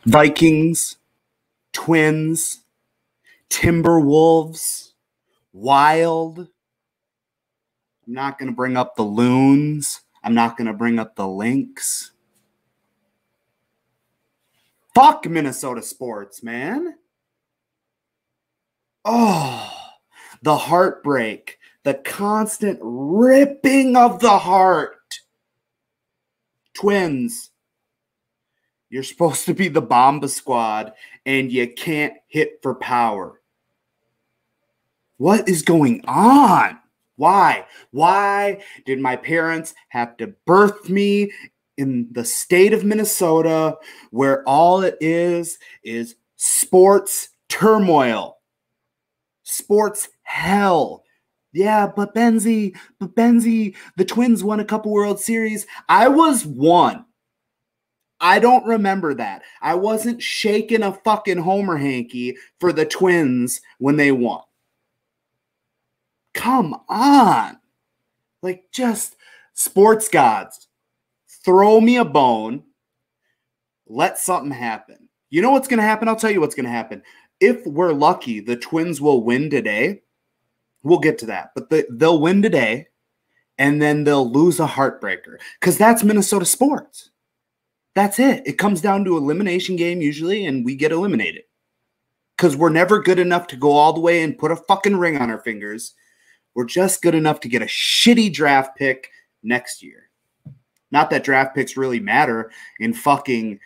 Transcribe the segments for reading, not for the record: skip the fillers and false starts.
Vikings, Twins, Timberwolves, Wild. I'm not going to bring up the Loons. I'm not going to bring up the Lynx. Fuck Minnesota sports, man. Oh, the heartbreak, the constant ripping of the heart. Twins, you're supposed to be the Bomba Squad, and you can't hit for power. What is going on? Why? Why did my parents have to birth me in the state of Minnesota where all it is sports turmoil, sports hell? Yeah, but Benzy, the Twins won a couple World Series. I was one. I don't remember that. I wasn't shaking a fucking homer hanky for the Twins when they won. Come on. Like, just sports gods, throw me a bone. Let something happen. You know what's going to happen? I'll tell you what's going to happen. If we're lucky, the Twins will win today. We'll get to that. But they'll win today, and then they'll lose a heartbreaker. Because that's Minnesota sports. That's it. It comes down to elimination game usually, and we get eliminated. Because we're never good enough to go all the way and put a fucking ring on our fingers. We're just good enough to get a shitty draft pick next year. Not that draft picks really matter in fucking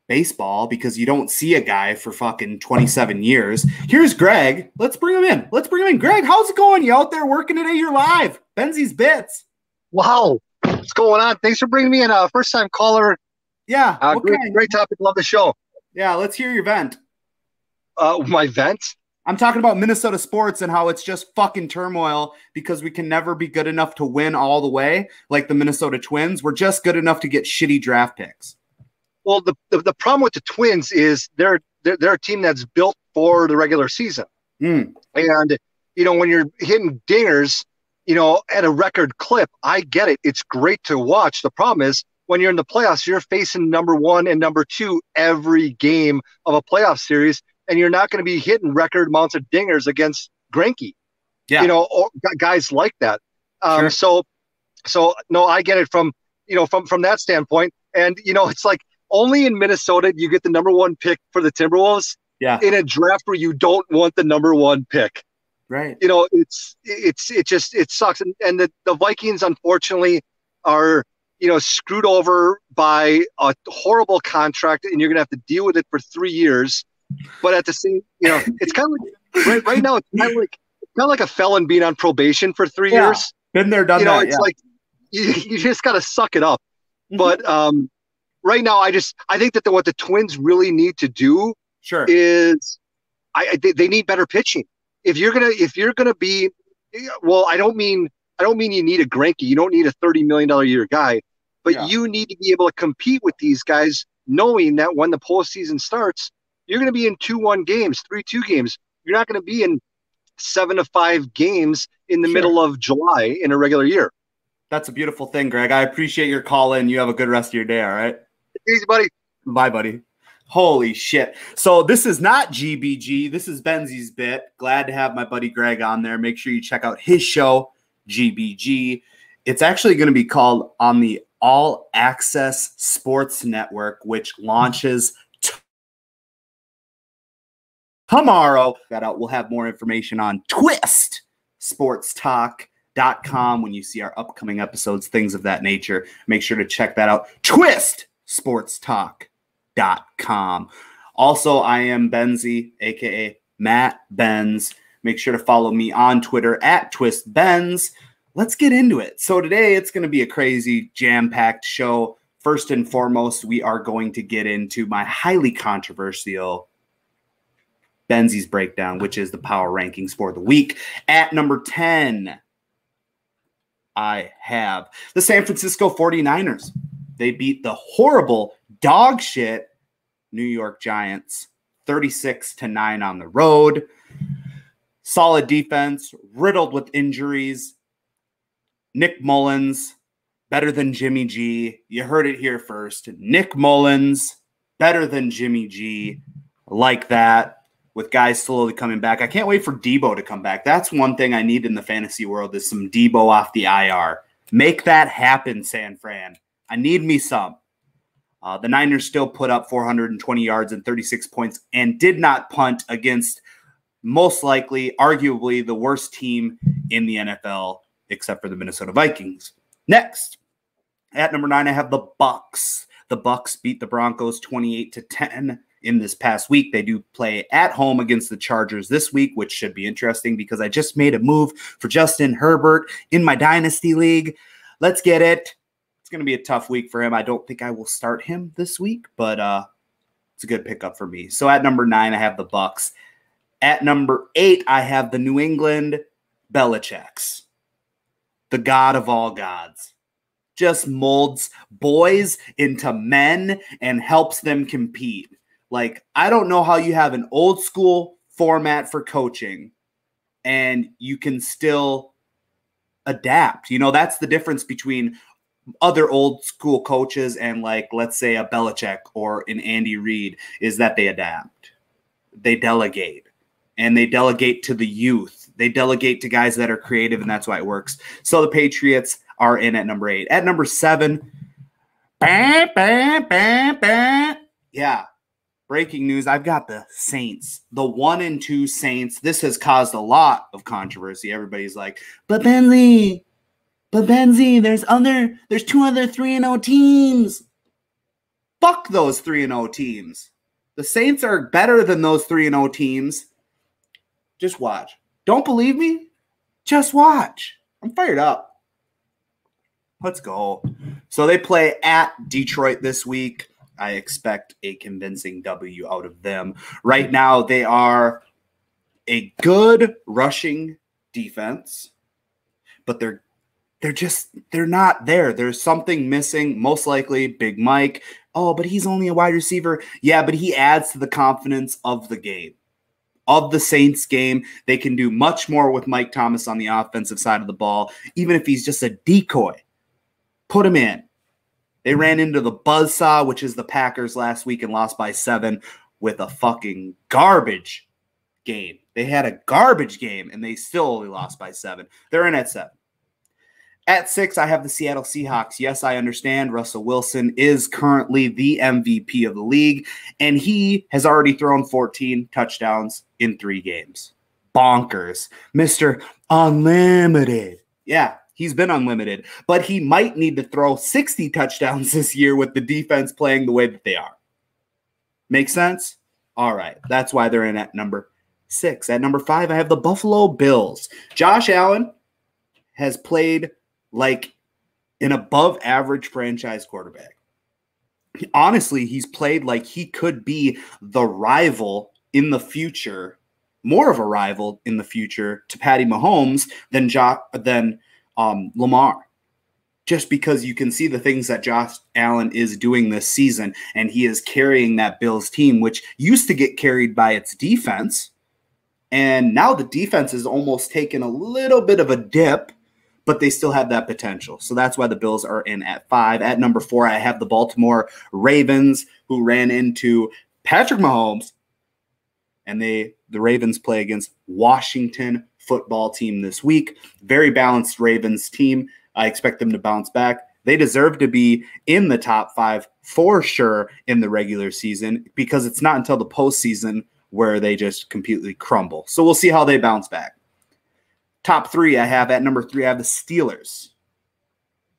baseball because you don't see a guy for fucking 27 years. Here's Greg. Let's bring him in. Greg, how's it going? You out there working today? You're live. Benzy's Bits. Wow. What's going on? Thanks for bringing me in. First-time caller. Yeah. Great topic. Love the show. Yeah, let's hear your vent. My vent? I'm talking about Minnesota sports and how it's just fucking turmoil because we can never be good enough to win all the way like the Minnesota Twins. We're just good enough to get shitty draft picks. Well, the problem with the Twins is they're a team that's built for the regular season. And, when you're hitting dingers, at a record clip, I get it. It's great to watch. The problem is when you're in the playoffs, you're facing number one and number two every game of a playoff series. And you're not going to be hitting record amounts of dingers against Greinke, or guys like that. Sure. So no, I get it from that standpoint. And, it's like only in Minnesota do you get the number one pick for the Timberwolves in a draft where you don't want the number one pick. Right. It sucks. And the Vikings, unfortunately, are, screwed over by a horrible contract, and you're going to have to deal with it for 3 years. But at the same, it's kind of like right now, it's kind of like a felon being on probation for 3 years. Been there, done that. It's like you just got to suck it up. But right now, I think that what the Twins really need to do is they need better pitching. If you're gonna be, well, I don't mean you need a Greinke. You don't need a $30 million a year guy, but you need to be able to compete with these guys, knowing that when the postseason starts, you're going to be in 2-1 games, 3-2 games. You're not going to be in 7-5 games in the middle of July in a regular year. That's a beautiful thing, Greg. I appreciate your call in. You have a good rest of your day, all right? Easy, buddy. Bye, buddy. Holy shit. So this is not GBG. This is Benzy's Bit. Glad to have my buddy Greg on there. Make sure you check out his show, GBG. It's actually going to be called on the All Access Sports Network, which launches tomorrow. We'll have more information on twistsportstalk.com when you see our upcoming episodes, things of that nature. Make sure to check that out. twistsportstalk.com. Also, I am Benzy, aka Matt Benz. Make sure to follow me on Twitter at TwistBenz. Let's get into it. So today it's going to be a crazy jam-packed show. First and foremost, we are going to get into my highly controversial Benzy's Breakdown, which is the power rankings for the week. At number 10, I have the San Francisco 49ers. They beat the horrible dog shit New York Giants 36-9 on the road. Solid defense, riddled with injuries. Nick Mullins, better than Jimmy G. You heard it here first. Nick Mullins, better than Jimmy G. Like that, with guys slowly coming back. I can't wait for Debo to come back. That's one thing I need in the fantasy world is some Debo off the IR. Make that happen, San Fran. I need me some. The Niners still put up 420 yards and 36 points and did not punt against most likely, arguably, the worst team in the NFL, except for the Minnesota Vikings. Next, at number 9, I have the Bucs. The Bucs beat the Broncos 28-10 in this past week. They do play at home against the Chargers this week, which should be interesting because I just made a move for Justin Herbert in my Dynasty League. Let's get it. It's going to be a tough week for him. I don't think I will start him this week, but it's a good pickup for me. So at number 9, I have the Bucs. At number 8, I have the New England Belichicks, the god of all gods. Just molds boys into men and helps them compete. Like, I don't know how you have an old school format for coaching and you can still adapt. You know, that's the difference between other old school coaches and, like, let's say a Belichick or an Andy Reid, is that they adapt. They delegate. And they delegate to the youth. They delegate to guys that are creative, and that's why it works. So the Patriots are in at number 8. At number 7, yeah, breaking news. I've got the Saints, the 1-2 Saints. This has caused a lot of controversy. Everybody's like, but Benzy, there's 2 other 3-0 teams. Fuck those 3-0 teams. The Saints are better than those 3-0 teams. Just watch. Don't believe me? Just watch. I'm fired up. Let's go. So they play at Detroit this week. I expect a convincing W out of them. Right now, they are a good rushing defense, but they're not there. There's something missing. Most likely Big Mike. Oh, but he's only a wide receiver. Yeah, but he adds to the confidence of the game. Of the Saints game. They can do much more with Mike Thomas on the offensive side of the ball, even if he's just a decoy. Put him in. They ran into the buzzsaw, which is the Packers last week, and lost by 7 with a fucking garbage game. They had a garbage game, and they still only lost by 7. They're in at 7. At 6, I have the Seattle Seahawks. Yes, I understand Russell Wilson is currently the MVP of the league, and he has already thrown 14 touchdowns in 3 games. Bonkers. Mr. Unlimited. Yeah, he's been unlimited, but he might need to throw 60 touchdowns this year with the defense playing the way that they are. Make sense? All right, that's why they're in at number 6. At number 5, I have the Buffalo Bills. Josh Allen has played like an above average franchise quarterback. Honestly, he's played like he could be the rival in the future, more of a rival in the future to Patty Mahomes than Lamar. Just because you can see the things that Josh Allen is doing this season, and he is carrying that Bills team, which used to get carried by its defense. And now the defense is almost taken a little bit of a dip, but they still have that potential. So that's why the Bills are in at 5. At number 4, I have the Baltimore Ravens, who ran into Patrick Mahomes, and the Ravens play against Washington football team this week. Very balanced Ravens team. I expect them to bounce back. They deserve to be in the top 5 for sure in the regular season, because it's not until the postseason where they just completely crumble. So we'll see how they bounce back. Top 3, I have at number 3, I have the Steelers.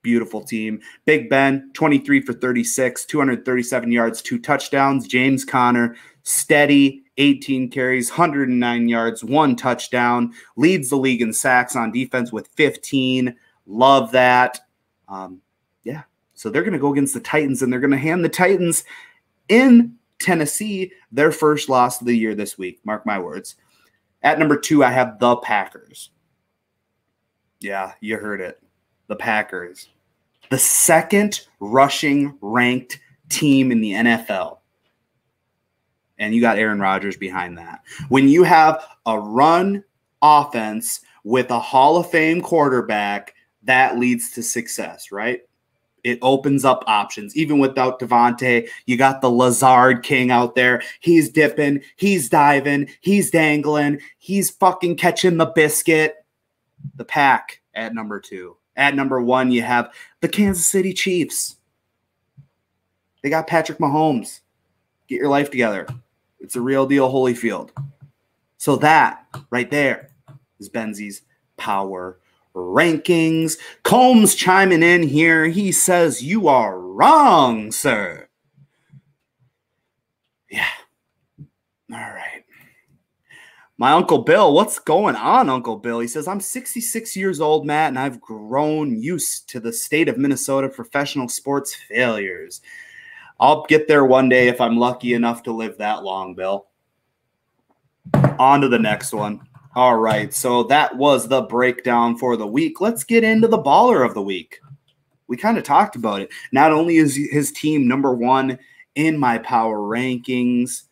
Beautiful team. Big Ben, 23 for 36, 237 yards, 2 touchdowns. James Conner, steady, 18 carries, 109 yards, 1 touchdown. Leads the league in sacks on defense with 15. Love that. Yeah. So they're going to go against the Titans, and they're going to hand the Titans in Tennessee their first loss of the year this week. Mark my words. At number 2, I have the Packers. Yeah, you heard it. The Packers. The 2nd rushing ranked team in the NFL. And you got Aaron Rodgers behind that. When you have a run offense with a Hall of Fame quarterback, that leads to success, right? It opens up options. Even without Devontae, you got the Lazard King out there. He's dipping, he's diving, he's dangling, he's fucking catching the biscuit. The pack at number 2. At number 1, you have the Kansas City Chiefs. They got Patrick Mahomes. Get your life together. It's a real deal Holyfield. So that right there is Benzy's power rankings. Combs chiming in here. He says, you are wrong, sir. Yeah. All right. My Uncle Bill, what's going on, Uncle Bill? He says, I'm 66 years old, Matt, and I've grown used to the state of Minnesota professional sports failures. I'll get there one day if I'm lucky enough to live that long, Bill. On to the next one. All right, so that was the breakdown for the week. Let's get into the baller of the week. We kind of talked about it. Not only is his team number 1 in my power rankings,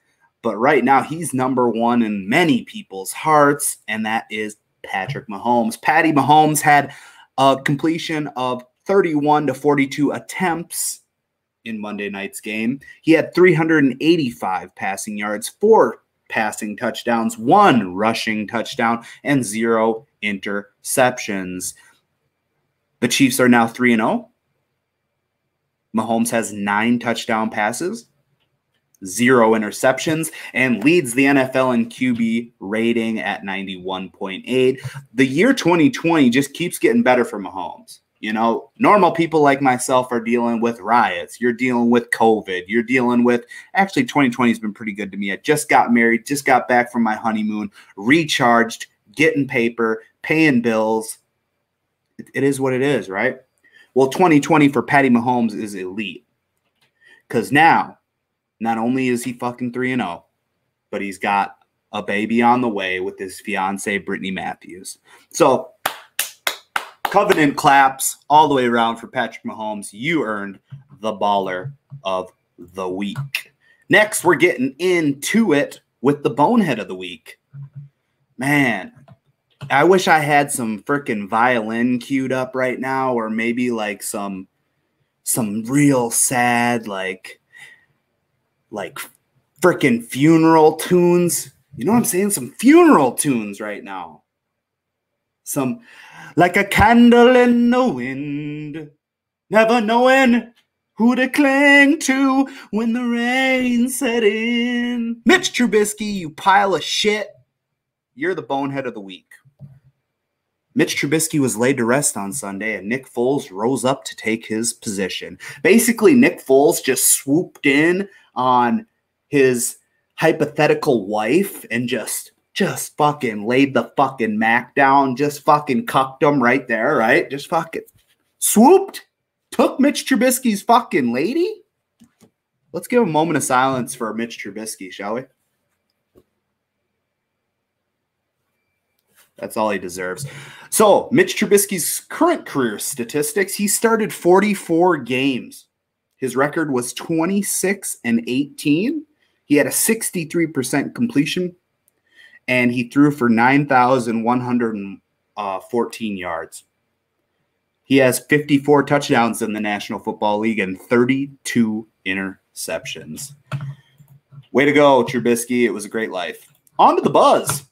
but right now he's number 1 in many people's hearts, and that is Patrick Mahomes. Patty Mahomes had a completion of 31 to 42 attempts in Monday night's game. He had 385 passing yards, 4 passing touchdowns, 1 rushing touchdown, and 0 interceptions. The Chiefs are now 3-0. Mahomes has 9 touchdown passes, 0 interceptions, and leads the NFL in QB rating at 91.8. The year 2020 just keeps getting better for Mahomes. You know, normal people like myself are dealing with riots. You're dealing with COVID. You're dealing with, actually 2020 has been pretty good to me. I just got married, just got back from my honeymoon, recharged, getting paper, paying bills. It is what it is, right? Well, 2020 for Patty Mahomes is elite. Because now, not only is he fucking 3-0, but he's got a baby on the way with his fiance, Brittany Matthews. So, covenant claps all the way around for Patrick Mahomes. You earned the baller of the week. Next, we're getting into it with the bonehead of the week. Man, I wish I had some freaking violin queued up right now, or maybe like some real sad, like freaking funeral tunes. You know what I'm saying? Some funeral tunes right now. Some like a candle in the wind, never knowing who to cling to when the rain set in. Mitch Trubisky, you pile of shit. You're the bonehead of the week. Mitch Trubisky was laid to rest on Sunday, and Nick Foles rose up to take his position. Basically, Nick Foles just swooped in on his hypothetical wife and just fucking laid the fucking Mac down, just fucking cucked him right there, right? Just fucking swooped, took Mitch Trubisky's fucking lady. Let's give a moment of silence for Mitch Trubisky, shall we? That's all he deserves. So, Mitch Trubisky's current career statistics, he started 44 games. His record was 26-18. He had a 63% completion, and he threw for 9,114 yards. He has 54 touchdowns in the National Football League and 32 interceptions. Way to go, Trubisky. It was a great life. On to the buzz.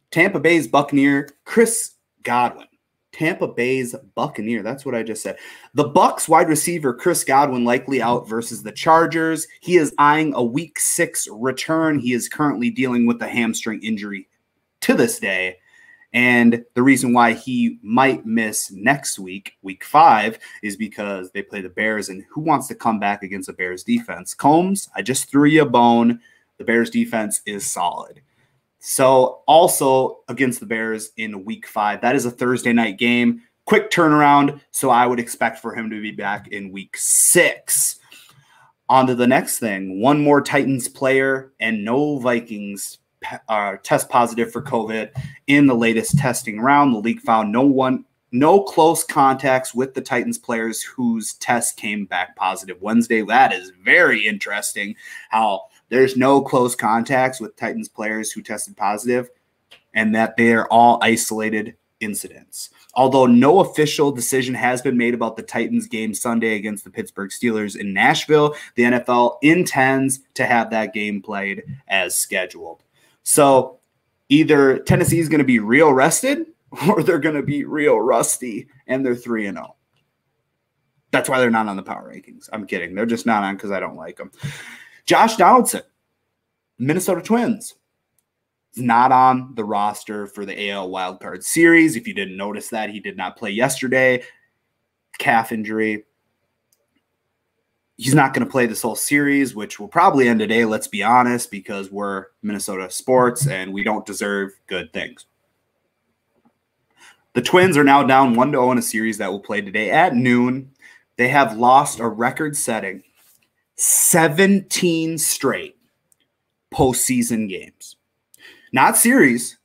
Tampa Bay's Buccaneer, Chris Godwin. Tampa Bay's Buccaneer. That's what I just said. The Bucs wide receiver Chris Godwin likely out versus the Chargers. He is eyeing a Week 6 return. He is currently dealing with a hamstring injury to this day. And the reason why he might miss next week, Week 5, is because they play the Bears. And who wants to come back against the Bears defense? Combs, I just threw you a bone. The Bears defense is solid. So also against the Bears in Week 5, that is a Thursday night game. Quick turnaround, so I would expect for him to be back in Week 6. On to the next thing. One more Titans player and no Vikings test positive for COVID in the latest testing round. The league found no close contacts with the Titans players whose tests came back positive Wednesday. That is very interesting how there's no close contacts with Titans players who tested positive and that they are all isolated incidents. Although no official decision has been made about the Titans game Sunday against the Pittsburgh Steelers in Nashville, the NFL intends to have that game played as scheduled. So either Tennessee is going to be real rested or they're going to be real rusty, and they're 3-0. That's why they're not on the power rankings. I'm kidding. They're just not on because I don't like them. Josh Donaldson, Minnesota Twins, is not on the roster for the AL Wildcard Series. If you didn't notice that, he did not play yesterday. Calf injury. He's not going to play this whole series, which will probably end today, let's be honest, because we're Minnesota sports and we don't deserve good things. The Twins are now down 1-0 in a series that will play today at noon. They have lost a record-setting 17 straight postseason games. Not series,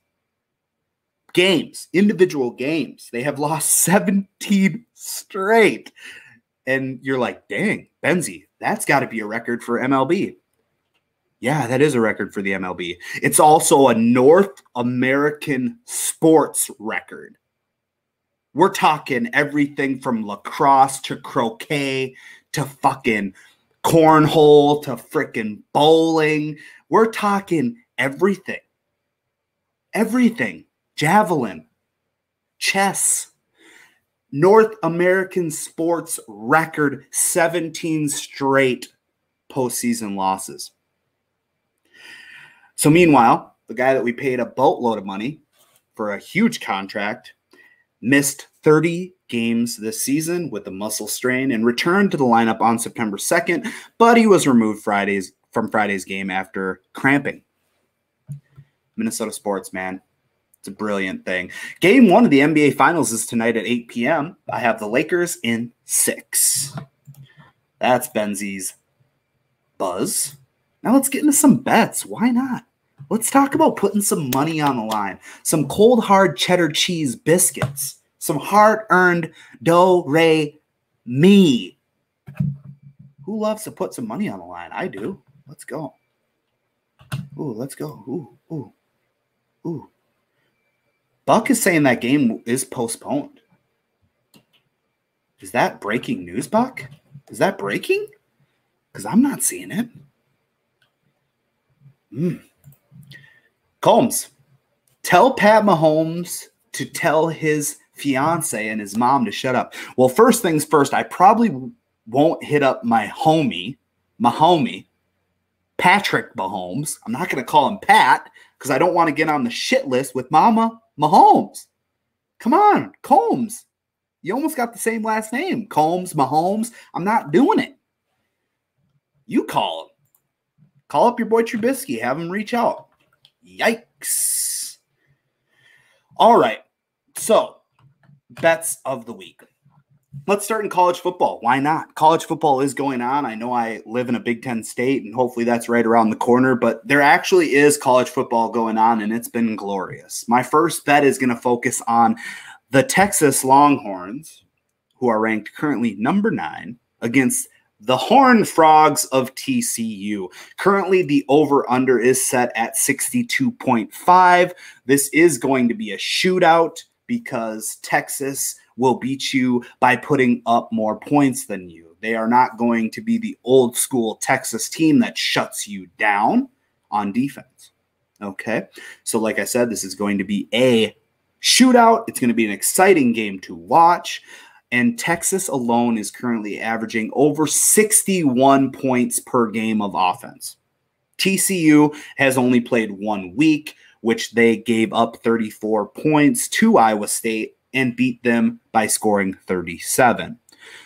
games, individual games. They have lost 17 straight. And you're like, dang, Benzy, that's got to be a record for MLB. Yeah, that is a record for the MLB. It's also a North American sports record. We're talking everything from lacrosse to croquet to fucking cornhole to freaking bowling. We're talking everything. Everything. Javelin. Chess. North American sports record, 17 straight postseason losses. So meanwhile, the guy that we paid a boatload of money for a huge contract missed 30 games this season with a muscle strain and returned to the lineup on September 2nd, but he was removed from Friday's game after cramping. Minnesota sports, man. It's a brilliant thing. Game 1 of the NBA Finals is tonight at 8 p.m. I have the Lakers in 6. That's Benzy's buzz. Now let's get into some bets. Why not? Let's talk about putting some money on the line. Some cold, hard cheddar cheese biscuits. Some hard-earned do-re-mi. Who loves to put some money on the line? I do. Let's go. Ooh, let's go. Ooh, ooh, ooh. Buck is saying that game is postponed. Is that breaking news, Buck? Is that breaking? Because I'm not seeing it. Combs, tell Pat Mahomes to tell his fiance and his mom to shut up. Well, first things first, I probably won't hit up my homie, Patrick Mahomes. I'm not going to call him Pat because I don't want to get on the shit list with Mama Mahomes. Come on, Combs. You almost got the same last name. Combs, Mahomes. I'm not doing it. You call him. Call up your boy Trubisky. Have him reach out. Yikes. All right. So, bets of the week. Let's start in college football. Why not? College football is going on. I know I live in a Big Ten state, and hopefully that's right around the corner, but there actually is college football going on, and it's been glorious. My first bet is going to focus on the Texas Longhorns, who are ranked currently number 9, against the Horned Frogs of TCU. Currently, the over-under is set at 62.5. This is going to be a shootout because Texas will beat you by putting up more points than you. They are not going to be the old school Texas team that shuts you down on defense. Okay? So like I said, this is going to be a shootout. It's going to be an exciting game to watch. And Texas alone is currently averaging over 61 points per game of offense. TCU has only played 1 week, which they gave up 34 points to Iowa State and beat them by scoring 37.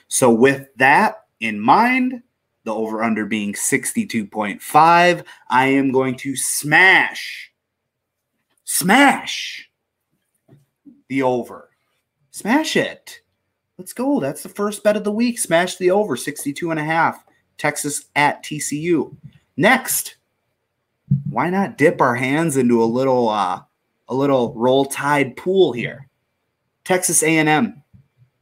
So with that in mind, the over-under being 62.5, I am going to smash the over. Smash it. Let's go. That's the first bet of the week. Smash the over, 62.5. Texas at TCU. Next, why not dip our hands into a little Roll Tide pool here? Texas A&M,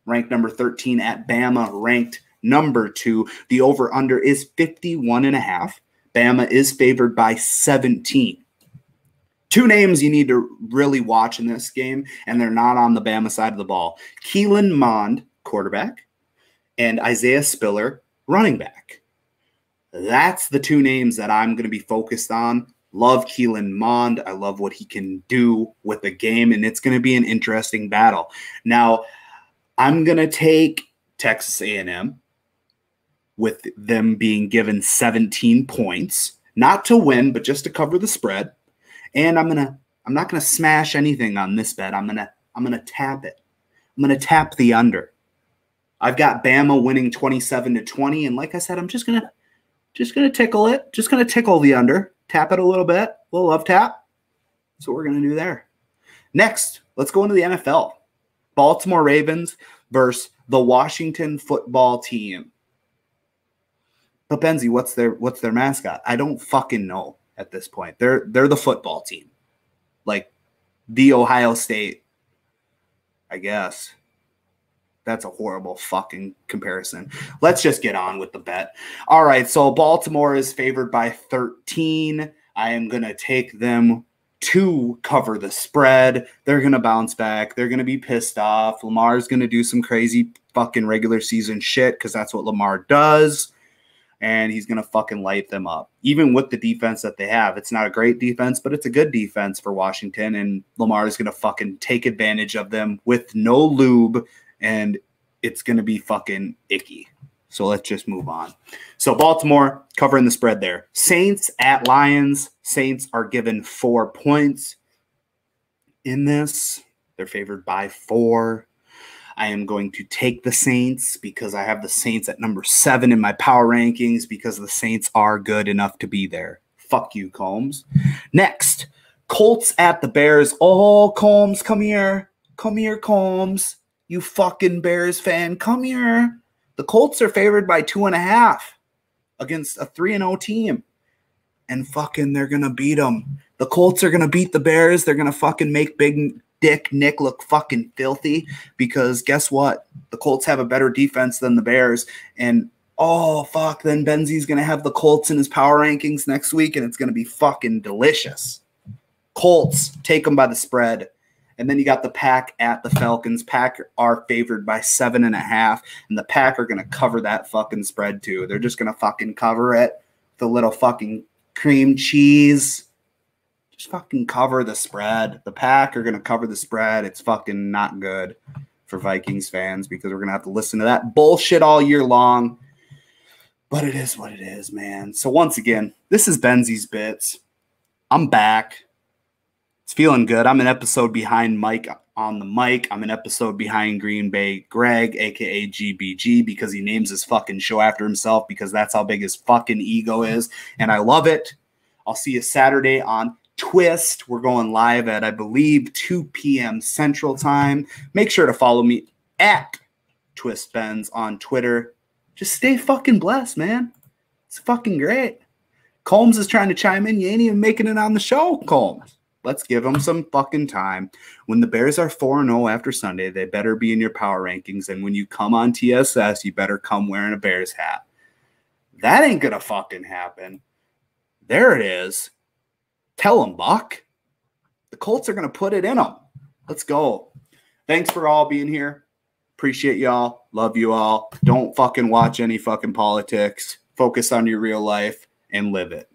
ranked number 13 at Bama, ranked number 2. The over-under is 51.5. Bama is favored by 17. Two names you need to really watch in this game, and they're not on the Bama side of the ball. Keelan Mond, quarterback, and Isaiah Spiller, running back. That's the two names that I'm going to be focused on. Love Keelan Mond. I love what he can do with the game, and it's going to be an interesting battle. Now, I'm going to take Texas A&M with them being given 17 points, not to win, but just to cover the spread. And I'm not going to smash anything on this bet. I'm going to tap it. I'm going to tap the under. I've got Bama winning 27-20, and like I said, I'm just going to tickle it. Just going to tickle the under. Tap it a little bit. A little love tap. That's what we're going to do there. Next, let's go into the NFL. Baltimore Ravens versus the Washington football team. But Benzy, what's their mascot? I don't fucking know at this point. They're the football team. Like the Ohio State, I guess. That's a horrible fucking comparison. Let's just get on with the bet. All right, so Baltimore is favored by 13. I am going to take them to cover the spread. They're going to bounce back. They're going to be pissed off. Lamar's going to do some crazy fucking regular season shit because that's what Lamar does. And he's going to fucking light them up. Even with the defense that they have. It's not a great defense, but it's a good defense for Washington. And Lamar is going to fucking take advantage of them with no lube. And it's going to be fucking icky. So let's just move on. So Baltimore covering the spread there. Saints at Lions. Saints are given 4 points in this. They're favored by 4. I am going to take the Saints because I have the Saints at number 7 in my power rankings because the Saints are good enough to be there. Fuck you, Combs. Next, Colts at the Bears. Oh, Combs, come here. Come here, Combs. You fucking Bears fan, come here. The Colts are favored by 2.5 against a 3-0 team. And fucking they're going to beat them. The Colts are going to beat the Bears. They're going to fucking make Big Dick Nick look fucking filthy because guess what? The Colts have a better defense than the Bears. And oh, fuck, then Benzy's going to have the Colts in his power rankings next week, and it's going to be fucking delicious. Colts, take them by the spread. And then you got the Pack at the Falcons. Pack are favored by 7.5, and the Pack are going to cover that fucking spread too. They're just going to fucking cover it. The little fucking cream cheese. Just fucking cover the spread. The Pack are going to cover the spread. It's fucking not good for Vikings fans because we're going to have to listen to that bullshit all year long. But it is what it is, man. So once again, this is Benzy's Bits. I'm back. It's feeling good. I'm an episode behind Mike on the mic. I'm an episode behind Green Bay Greg, a.k.a. GBG, because he names his fucking show after himself because that's how big his fucking ego is. And I love it. I'll see you Saturday on Twist. We're going live at, I believe, 2 p.m. Central Time. Make sure to follow me at TwistBenz on Twitter. Just stay fucking blessed, man. It's fucking great. Combs is trying to chime in. You ain't even making it on the show, Combs. Let's give them some fucking time. When the Bears are 4-0 after Sunday, they better be in your power rankings. And when you come on TSS, you better come wearing a Bears hat. That ain't going to fucking happen. There it is. Tell them, Buck. The Colts are going to put it in them. Let's go. Thanks for all being here. Appreciate y'all. Love you all. Don't fucking watch any fucking politics. Focus on your real life and live it.